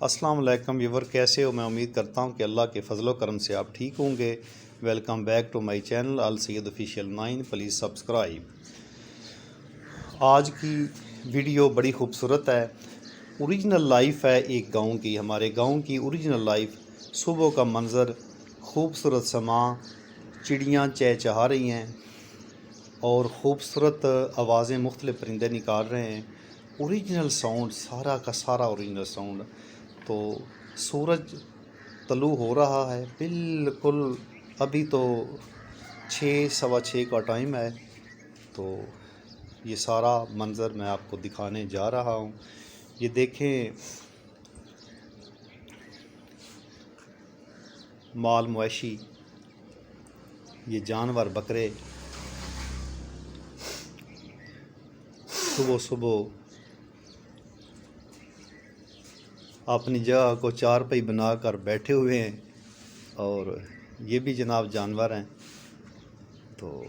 السلام علیکم ویور، کیسے ہو؟ میں امید کرتا ہوں کہ اللہ کے فضل و کرم سے آپ ٹھیک ہوں گے۔ Welcome back to my channel Alsayed official 9، please subscribe. آج کی ویڈیو بڑی خوبصورت ہے، اوریجنل لائف ہے ایک گاؤں کی، ہمارے گاؤں کی اوریجنل لائف۔ صبح کا منظر، خوبصورت سما، چڑیاں چہچہا رہی ہیں اور خوبصورت آوازیں مختلف پرندے نکال رہے ہیں۔ اوریجنل ساؤنڈ، سارا کا سارا اوریجنل ساؤنڈ۔ تو سورج طلوع ہو رہا ہے بالکل، ابھی تو 6:15 کا ٹائم ہے۔ تو یہ سارا منظر میں آپ کو دکھانے جا رہا ہوں۔ یہ دیکھیں، مال مویشی، یہ جانور بکرے صبح صبح اپنی جگہ کو چارپائی بنا کر بیٹھے ہوئے ہیں، اور یہ بھی جناب جانور ہیں۔ تو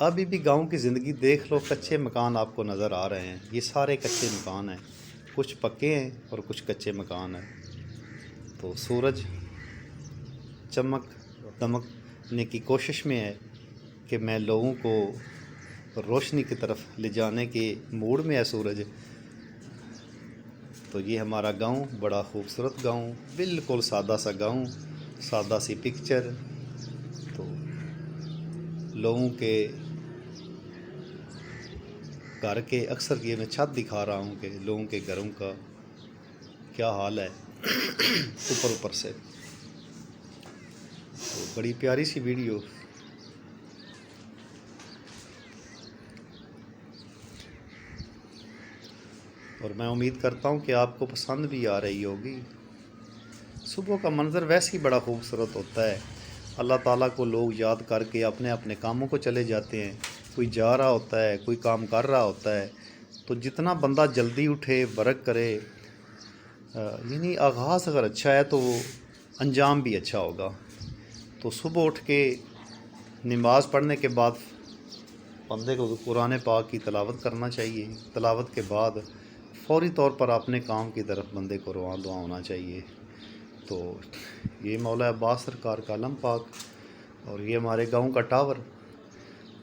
ابھی بھی گاؤں کی زندگی دیکھ لو، کچے مکان آپ کو نظر آ رہے ہیں، یہ سارے کچے مکان ہیں، کچھ پکے ہیں اور کچھ کچے مکان ہیں۔ تو سورج چمک دمکنے کی کوشش میں ہے کہ میں لوگوں کو روشنی کی طرف لے جانے کے موڈ میں ہے سورج۔ تو یہ ہمارا گاؤں بڑا خوبصورت گاؤں، بالکل سادہ سا گاؤں، سادہ سی پکچر۔ تو لوگوں کے گھر کے اکثر یہ میں چھت دکھا رہا ہوں کہ لوگوں کے گھروں کا کیا حال ہے اوپر سے۔ تو بڑی پیاری سی ویڈیو، اور میں امید کرتا ہوں کہ آپ کو پسند بھی آ رہی ہوگی۔ صبح کا منظر ویسے ہی بڑا خوبصورت ہوتا ہے۔ اللہ تعالیٰ کو لوگ یاد کر کے اپنے اپنے کاموں کو چلے جاتے ہیں، کوئی جا رہا ہوتا ہے، کوئی کام کر رہا ہوتا ہے۔ تو جتنا بندہ جلدی اٹھے، ورک کرے، یعنی آغاز اگر اچھا ہے تو وہ انجام بھی اچھا ہوگا۔ تو صبح اٹھ کے نماز پڑھنے کے بعد بندے کو قرآن پاک کی تلاوت کرنا چاہیے۔ تلاوت کے بعد فوری طور پر اپنے کام کی طرف بندے کو رواں ہونا چاہیے۔ تو یہ مولا عباس سرکار کا علم پاک، اور یہ ہمارے گاؤں کا ٹاور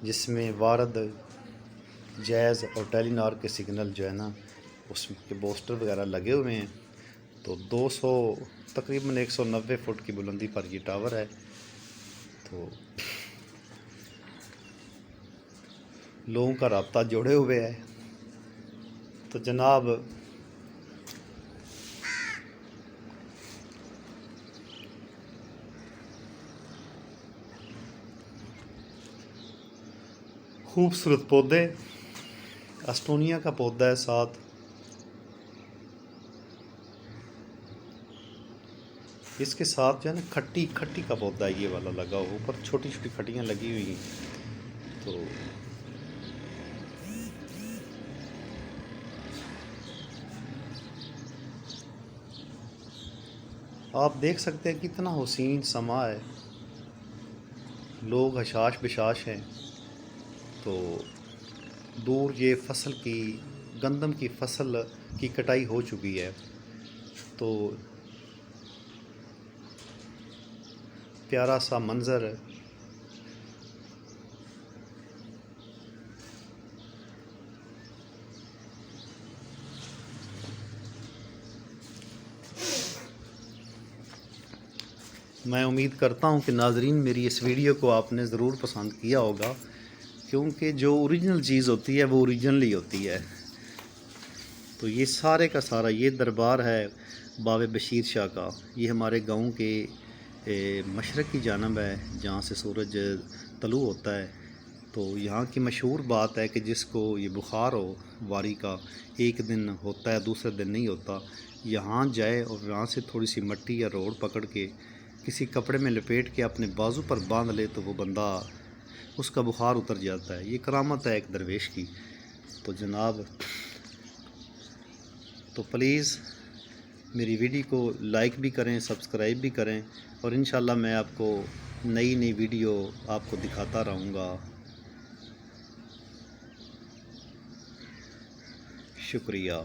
جس میں وارد، جیز اور ٹیلی نار کے سگنل جو ہے نا، اس کے پوسٹر وغیرہ لگے ہوئے ہیں۔ تو 200 تقریباً 190 فٹ کی بلندی پر یہ ٹاور ہے۔ تو لوگوں کا رابطہ جوڑے ہوئے ہے۔ تو جناب خوبصورت پودے، اسٹونیا کا پودا ہے ساتھ، اس کے ساتھ جو ہے نا کھٹی کا پودا ہے، یہ والا لگا ہوا، اوپر چھوٹی چھوٹی کھٹیاں لگی ہوئی ہیں۔ تو آپ دیکھ سکتے ہیں کتنا حسین سما ہے، لوگ حشاش بشاش ہیں۔ تو دور یہ فصل کی، گندم کی فصل کی کٹائی ہو چکی ہے۔ تو پیارا سا منظر ہے۔ میں امید کرتا ہوں کہ ناظرین میری اس ویڈیو کو آپ نے ضرور پسند کیا ہوگا، کیونکہ جو اوریجنل چیز ہوتی ہے وہ اوریجنلی ہوتی ہے۔ تو یہ سارے کا سارا یہ دربار ہے بابے بشیر شاہ کا، یہ ہمارے گاؤں کے مشرق کی جانب ہے جہاں سے سورج طلوع ہوتا ہے۔ تو یہاں کی مشہور بات ہے کہ جس کو یہ بخار ہو واری کا، ایک دن ہوتا ہے دوسرے دن نہیں ہوتا، یہاں جائے اور یہاں سے تھوڑی سی مٹی یا روڑ پکڑ کے کسی کپڑے میں لپیٹ کے اپنے بازو پر باندھ لے تو وہ بندہ، اس کا بخار اتر جاتا ہے۔ یہ کرامت ہے ایک درویش کی۔ تو جناب، تو پلیز میری ویڈیو کو لائک بھی کریں، سبسکرائب بھی کریں، اور انشاءاللہ میں آپ کو نئی ویڈیو آپ کو دکھاتا رہوں گا۔ شکریہ۔